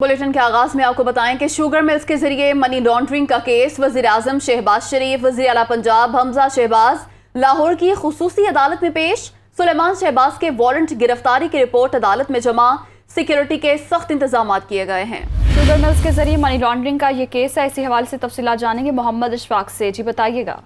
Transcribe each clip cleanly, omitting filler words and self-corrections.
Bulletin کے آغاز میں آپ کو بتائیں کہ شوگر ملز کے ذریعے منی لانڈرنگ کا کیس وزیر اعظم شہباز شریف، وزیر اعلیٰ پنجاب حمزہ شہباز لاہور کی خصوصی عدالت میں پیش۔ سلیمان شہباز کے وارنٹ گرفتاری کی رپورٹ عدالت میں جمع، سیکیورٹی کے سخت انتظامات کیے گئے ہیں۔ شوگر ملز کے ذریعے منی لانڈرنگ کا یہ کیس ہے، اسی حوالے سے تفصیلات جانیں گے محمد اشفاق سے۔ جی بتائیے گا۔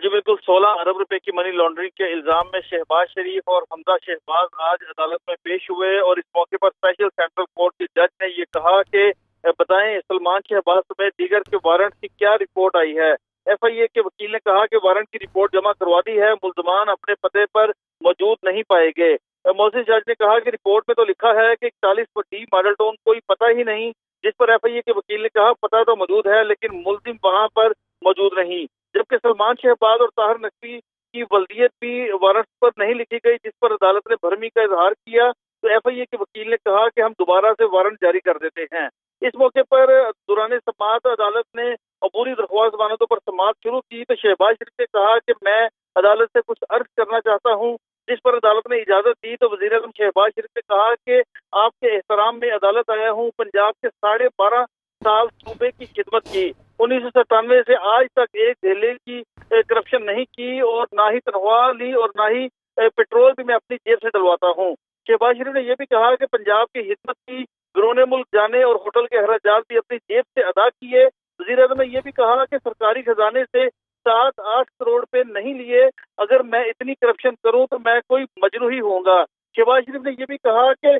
جی بالکل، 16 ارب روپے کی منی لانڈرنگ کے الزام میں شہباز شریف اور حمزہ شہباز آج عدالت میں پیش ہوئے، اور اس موقع پر اسپیشل سینٹرل کورٹ کی جج نے یہ کہا کہ بتائیں سلمان شہباز سمیت دیگر کے وارنٹ کی کیا رپورٹ آئی ہے۔ ایف آئی اے کے وکیل نے کہا کہ وارنٹ کی رپورٹ جمع کروا دی ہے، ملزمان اپنے پتے پر موجود نہیں پائے گئے۔ معزز جج نے کہا کہ رپورٹ میں تو لکھا ہے کہ 41 ڈی ماڈل ٹاؤن کوئی پتہ ہی نہیں، جس پر ایف آئی اے کے وکیل نے کہا پتہ تو موجود ہے لیکن ملزم وہاں پر موجود نہیں، جبکہ سلمان شہباز اور طاہر نقوی کی ولدیت بھی وارنٹ پر نہیں لکھی گئی، جس پر عدالت نے بھرمی کا اظہار کیا تو ایف آئی اے کے وکیل نے کہا کہ ہم دوبارہ سے وارنٹ جاری کر دیتے ہیں۔ اس موقع پر دوران سماعت عدالت نے عبوری درخواست ضمانتوں پر سماعت شروع کی تو شہباز شریف نے کہا کہ میں عدالت سے کچھ عرض کرنا چاہتا ہوں، جس پر عدالت نے اجازت دی تو وزیر اعظم شہباز شریف نے کہا کہ آپ کے احترام میں عدالت آیا ہوں، پنجاب کے 12.5 سال صوبے کی خدمت کی، 1997 سے آج تک ایک دھیلے کی کرپشن نہیں کی، اور نہ ہی تنخواہ لی اور نہ ہی پیٹرول بھی میں اپنی جیب سے ڈلواتا ہوں۔ شہباز شریف نے یہ بھی کہا کہ پنجاب کی خدمت کی، بیرون ملک جانے اور ہوٹل کے اخراجات بھی اپنی جیب سے ادا کیے۔ وزیر اعظم نے یہ بھی کہا کہ سرکاری خزانے سے 7-8 کروڑ روپے نہیں لیے، اگر میں اتنی کرپشن کروں تو میں کوئی مجروح ہی ہوں گا۔ شہباز شریف نے یہ بھی کہا کہ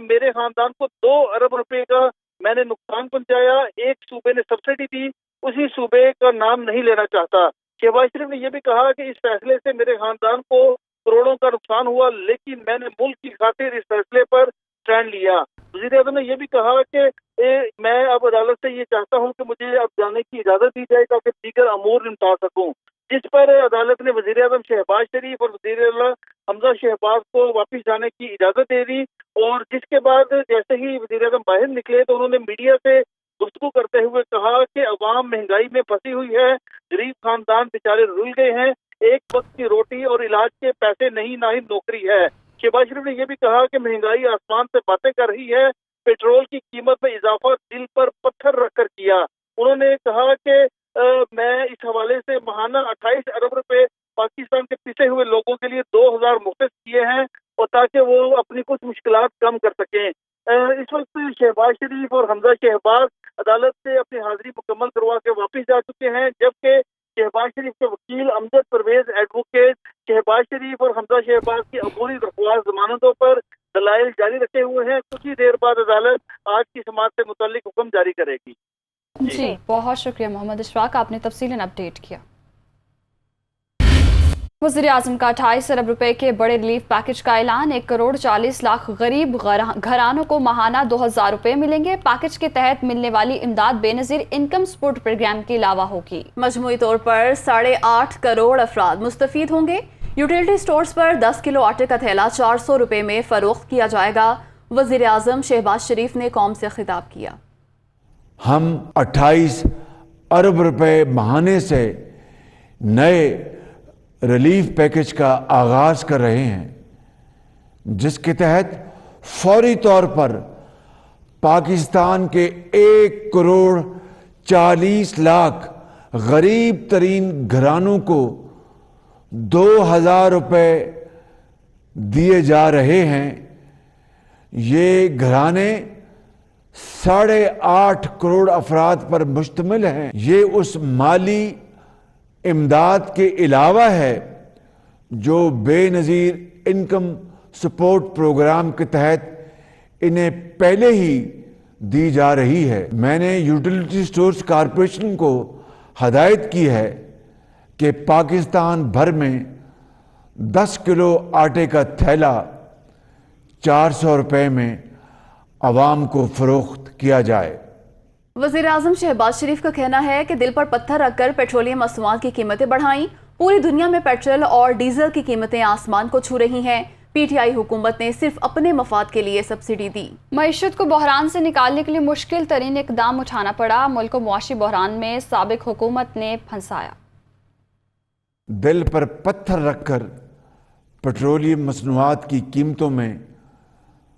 میرے خاندان کو 2 ارب روپے کا میں نے نقصان پہنچایا، ایک صوبے نے سبسڈی دی، اسی صوبے کا نام نہیں لینا چاہتا۔ شہباز شریف نے یہ بھی کہا کہ اس فیصلے سے میرے خاندان کو کروڑوں کا نقصان ہوا، لیکن میں نے ملک کی خاطر اس فیصلے پر اسٹینڈ لیا۔ وزیر اعظم نے یہ بھی کہا کہ میں اب عدالت سے یہ چاہتا ہوں کہ مجھے اب جانے کی اجازت دی جائے تاکہ دیگر امور نمٹا سکوں، جس پر عدالت نے وزیر اعظم شہباز شریف اور وزیر اعلیٰ حمزہ شہباز کو واپس جانے کی اجازت دے دی، اور جس کے بعد جیسے ہی وزیر اعظم باہر نکلے تو انہوں نے میڈیا سے گفتگو کرتے ہوئے کہا کہ عوام مہنگائی میں پھنسی ہوئی ہے، غریب خاندان بیچارے رل گئے ہیں، ایک وقت کی روٹی اور علاج کے پیسے نہیں، نہ ہی نوکری ہے۔ شہباز شریف نے یہ بھی کہا کہ مہنگائی آسمان سے باتیں کر رہی ہے، پیٹرول کی قیمت میں اضافہ دل پر پتھر رکھ کر کیا۔ انہوں نے کہا کہ میں اس حوالے سے ماہانہ 28 ارب روپے پاکستان کے پسے ہوئے لوگوں کے لیے 2000 مختص کیے ہیں، اور تاکہ وہ اپنی کچھ مشکلات کم کر سکیں۔ اس وقت شہباز شریف اور حمزہ شہباز عدالت سے اپنی حاضری مکمل کروا کے واپس جا چکے ہیں، جبکہ شہباز شریف کے وکیل امجد پرویز ایڈوکیٹ شہباز شریف اور حمزہ شہباز کی عبوری درخواست ضمانتوں پر دلائل جاری رکھے ہوئے ہیں۔ کچھ ہی دیر بعد عدالت آج کی سماعت سے متعلق حکم جاری کرے گی۔ جی بہت شکریہ محمد اشفاق، آپ نے تفصیلاً اپڈیٹ کیا۔ وزیر اعظم کا 28 ارب روپے کے بڑے ریلیف پیکج کا اعلان، 1 کروڑ 40 لاکھ غریب گھرانوں کو ماہانہ 2000 روپے ملیں گے۔ پیکج کے تحت ملنے والی امداد بے نظیر انکم سپورٹ پروگرام کے علاوہ ہوگی۔ مجموعی طور پر 8.5 کروڑ افراد مستفید ہوں گے۔ یوٹیلٹی سٹورز پر 10 کلو آٹے کا تھیلا 400 روپے میں فروخت کیا جائے گا۔ وزیر اعظم شہباز شریف نے قوم سے خطاب کیا۔ ہم 28 ارب روپے ماہانے سے نئے ریلیف پیکج کا آغاز کر رہے ہیں، جس کے تحت فوری طور پر پاکستان کے 1 کروڑ 40 لاکھ غریب ترین گھرانوں کو 2000 روپے دیے جا رہے ہیں۔ یہ گھرانے 8.5 کروڑ افراد پر مشتمل ہیں۔ یہ اس مالی امداد کے علاوہ ہے جو بے نظیر انکم سپورٹ پروگرام کے تحت انہیں پہلے ہی دی جا رہی ہے۔ میں نے یوٹیلٹی سٹورز کارپوریشن کو ہدایت کی ہے کہ پاکستان بھر میں 10 کلو آٹے کا تھیلا 400 روپے میں عوام کو فروخت کیا جائے۔ وزیر اعظم شہباز شریف کا کہنا ہے کہ دل پر پتھر رکھ کر پیٹرولیم مصنوعات کی قیمتیں بڑھائیں۔ پوری دنیا میں پیٹرول اور ڈیزل کی قیمتیں آسمان کو چھو رہی ہیں۔ پی ٹی آئی حکومت نے صرف اپنے مفاد کے لیے سبسڈی دی۔ معیشت کو بحران سے نکالنے کے لیے مشکل ترین اقدام اٹھانا پڑا، ملک کو معاشی بحران میں سابق حکومت نے پھنسایا۔ دل پر پتھر رکھ کر پیٹرولیم مصنوعات کی قیمتوں میں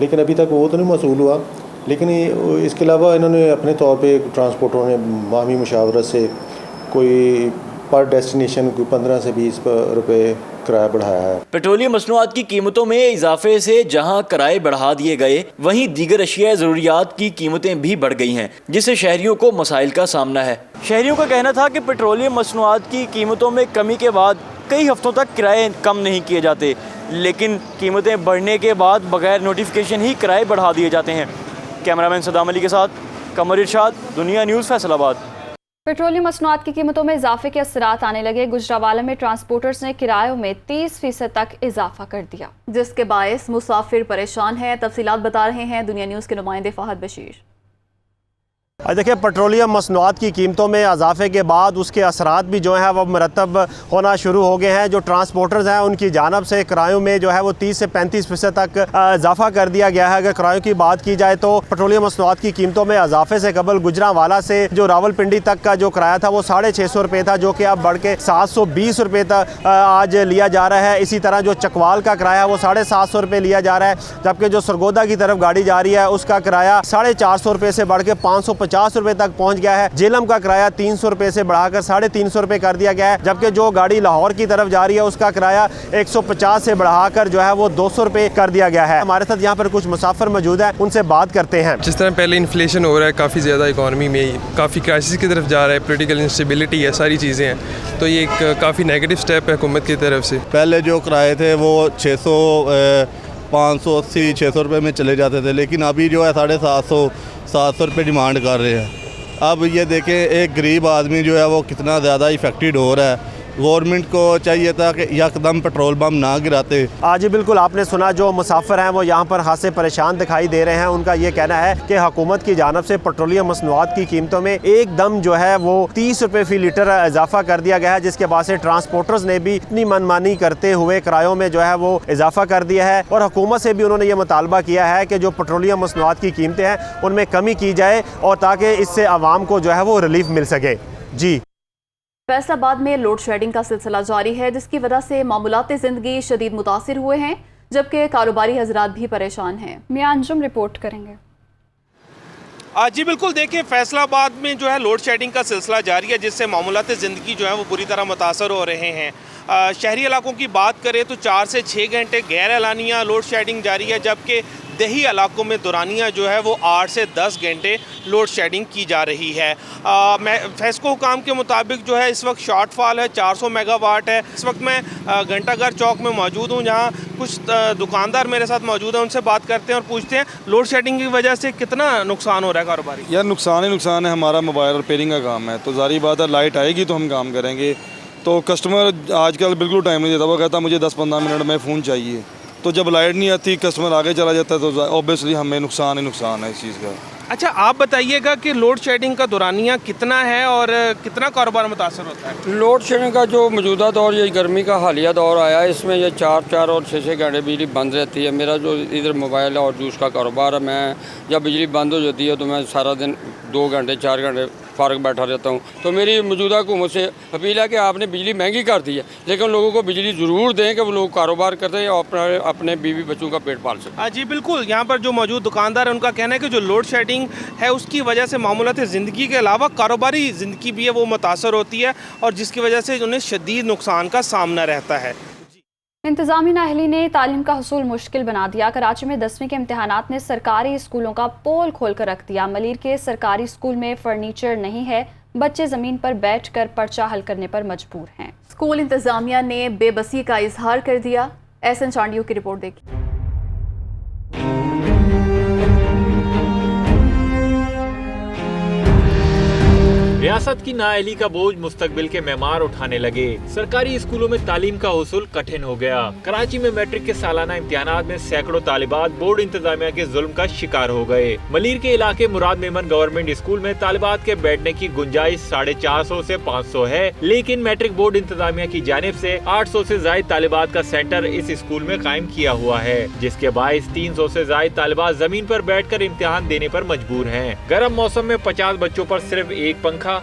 لیکن ابھی تک وہ تو نہیں موصول ہوا. لیکن اس کے علاوہ انہوں نے اپنے طور پہ ٹرانسپورٹروں نے باہمی مشاورت سے کوئی پر ڈیسٹینیشن کوئی 15 سے 20 روپے کرایہ بڑھایا ہے. پیٹرولیم مصنوعات کی قیمتوں میں اضافے سے جہاں کرائے بڑھا دیے گئے وہیں دیگر اشیاء ضروریات کی قیمتیں بھی بڑھ گئی ہیں جس سے شہریوں کو مسائل کا سامنا ہے. شہریوں کا کہنا تھا کہ پیٹرولیم مصنوعات کی قیمتوں میں کمی کے بعد کئی ہفتوں تک کرائے کم نہیں کیے جاتے، لیکن قیمتیں بڑھنے کے بعد بغیر نوٹیفیکیشن ہی کرائے بڑھا دیے جاتے ہیں. کیمرامین صدام علی کے ساتھ قمر ارشاد، دنیا نیوز، فیصل آباد. پیٹرولیم مصنوعات کی قیمتوں میں اضافے کے اثرات آنے لگے. گجرانوالہ میں ٹرانسپورٹرز نے کرایوں میں 30% تک اضافہ کر دیا، جس کے باعث مسافر پریشان ہیں. تفصیلات بتا رہے ہیں دنیا نیوز کے نمائندے فہد بشیر. دیکھیں، پیٹرولیم مصنوعات کی قیمتوں میں اضافے کے بعد اس کے اثرات بھی جو ہیں وہ مرتب ہونا شروع ہو گئے ہیں. جو ٹرانسپورٹرز ہیں ان کی جانب سے کرایوں میں جو ہے وہ 30 سے 35% تک اضافہ کر دیا گیا ہے. اگر کرایوں کی بات کی جائے تو پیٹرولیم مصنوعات کی قیمتوں میں اضافے سے قبل گجرانوالہ سے جو راولپنڈی تک کا جو کرایہ تھا وہ 650 روپے تھا، جو کہ اب بڑھ کے 720 روپے تک آج لیا جا رہا ہے. اسی طرح جو چکوال کا کرایہ وہ 750 روپے لیا جا رہا ہے، جبکہ جو سرگودا کی طرف گاڑی جا رہی ہے اس کا کرایہ 450 روپے سے بڑھ کے 550 روپے تک پہنچ گیا ہے. جیلم کا کرایہ 300 روپے سے بڑھا کر 350 روپے کر دیا گیا ہے، جبکہ جو گاڑی لاہور کی طرف جا رہی ہے اس کا کرایہ 150 سے بڑھا کر جو ہے وہ 200 روپے کر دیا گیا ہے. ہمارے ساتھ یہاں پر کچھ مسافر موجود ہیں، ان سے بات کرتے ہیں. جس طرح پہلے انفلیشن ہو رہا ہے، کافی زیادہ اکانومی میں کافی کرائسس کی طرف جا رہا ہے، پولیٹیکل انسٹیبلٹی ہے، ساری چیزیں ہیں، تو یہ ایک کافی نیگیٹو سٹیپ ہے حکومت کی طرف سے. پہلے جو کرائے تھے وہ 580 600 روپے میں چلے جاتے تھے، لیکن ابھی جو ہے 750 700 روپے ڈیمانڈ کر رہے ہیں. اب یہ دیکھیں ایک غریب آدمی جو ہے وہ کتنا زیادہ افیکٹڈ ہو رہا ہے. گورنمنٹ کو چاہیے تھا کہ یکدم پیٹرول بم نہ گراتے. جی بالکل، آپ نے سنا جو مسافر ہیں وہ یہاں پر خاصے پریشان دکھائی دے رہے ہیں. ان کا یہ کہنا ہے کہ حکومت کی جانب سے پیٹرولیم مصنوعات کی قیمتوں میں ایک دم جو ہے وہ 30 روپے فی لیٹر اضافہ کر دیا گیا ہے، جس کے بعد سے ٹرانسپورٹرز نے بھی اتنی منمانی کرتے ہوئے کرایوں میں جو ہے وہ اضافہ کر دیا ہے. اور حکومت سے بھی انہوں نے یہ مطالبہ کیا ہے کہ جو پیٹرولیم مصنوعات کی قیمتیں ہیں ان میں کمی کی جائے اور تاکہ اس سے عوام کو جو ہے وہ ریلیف مل سکے. جی، فیصل آباد میں لوڈ شیڈنگ کا سلسلہ جاری ہے، جس کی وجہ سے معمولات زندگی شدید متاثر ہوئے ہیں، جبکہ کاروباری حضرات بھی پریشان ہیں. میاں انجم رپورٹ کریں گے. جی بالکل، دیکھیں فیصل آباد میں جو ہے لوڈ شیڈنگ کا سلسلہ جاری ہے، جس سے معمولات زندگی جو ہے وہ بری طرح متاثر ہو رہے ہیں. شہری علاقوں کی بات کریں تو 4 سے 6 گھنٹے غیر اعلانیہ لوڈ شیڈنگ جاری ہے، جبکہ دیہی علاقوں میں دورانیہ جو ہے وہ 8 سے 10 گھنٹے لوڈ شیڈنگ کی جا رہی ہے. فیسکو حکام کے مطابق جو ہے اس وقت شارٹ فال ہے 400 میگا واٹ ہے. اس وقت میں گھنٹہ گھر چوک میں موجود ہوں، جہاں کچھ دکاندار میرے ساتھ موجود ہیں. ان سے بات کرتے ہیں اور پوچھتے ہیں لوڈ شیڈنگ کی وجہ سے کتنا نقصان ہو رہا ہے کاروباری. یار نقصان ہی نقصان ہے. ہمارا موبائل ریپیئرنگ کا کام ہے، تو ظاہری بات ہے لائٹ آئے گی تو ہم کام کریں گے. تو کسٹمر آج کل بالکل ٹائم نہیں دیتا، وہ کہتا مجھے 10-15 منٹ میں فون چاہیے. تو جب لائٹ نہیں آتی کسٹمر آگے چلا جاتا ہے، تو اوبیسلی ہمیں نقصان ہی نقصان ہے اس چیز کا. اچھا، آپ بتائیے گا کہ لوڈ شیڈنگ کا دورانیہ کتنا ہے اور کتنا کاروبار متاثر ہوتا ہے؟ لوڈ شیڈنگ کا جو موجودہ دور، یہ گرمی کا حالیہ دور آیا ہے، اس میں یہ 4 اور 6 گھنٹے بجلی بند رہتی ہے. میرا جو ادھر موبائل اور جوس کا کاروبار ہے، میں جب بجلی بند ہو جاتی ہے تو میں سارا دن 2 گھنٹے 4 گھنٹے فارغ بیٹھا رہتا ہوں. تو میری موجودہ حکومت سے اپیل ہے کہ آپ نے بجلی مہنگی کر دی ہے، لیکن لوگوں کو بجلی ضرور دیں کہ وہ لوگ کاروبار کرتے ہیں اور اپنے بیوی بچوں کا پیٹ پال سکیں. جی بالکل، یہاں پر جو موجود دکاندار ہیں ان کا کہنا ہے کہ جو لوڈ شیڈنگ ہے اس کی وجہ سے معمولات زندگی کے علاوہ کاروباری زندگی بھی ہے وہ متاثر ہوتی ہے، اور جس کی وجہ سے انہیں شدید نقصان کا سامنا رہتا ہے. انتظامی نااہلی نے تعلیم کا حصول مشکل بنا دیا. کراچی میں 10ویں کے امتحانات نے سرکاری اسکولوں کا پول کھول کر رکھ دیا. ملیر کے سرکاری اسکول میں فرنیچر نہیں ہے، بچے زمین پر بیٹھ کر پرچہ حل کرنے پر مجبور ہیں. اسکول انتظامیہ نے بے بسی کا اظہار کر دیا. احسن چانڈیو کی رپورٹ دیکھیں. ریاست کی نااہلی کا بوجھ مستقبل کے معمار اٹھانے لگے. سرکاری اسکولوں میں تعلیم کا حصول کٹھن ہو گیا. کراچی میں میٹرک کے سالانہ امتحانات میں سینکڑوں طالبات بورڈ انتظامیہ کے ظلم کا شکار ہو گئے. ملیر کے علاقے مراد میمن گورنمنٹ اسکول میں طالبات کے بیٹھنے کی گنجائش 450 سے 500 ہے، لیکن میٹرک بورڈ انتظامیہ کی جانب سے 800 سے زائد طالبات کا سینٹر اس اسکول میں قائم کیا ہوا ہے، جس کے باعث 300 سے زائد طالبات زمین پر بیٹھ کر امتحان دینے پر مجبور ہیں. گرم موسم میں 50 بچوں پر صرف ایک پنکھا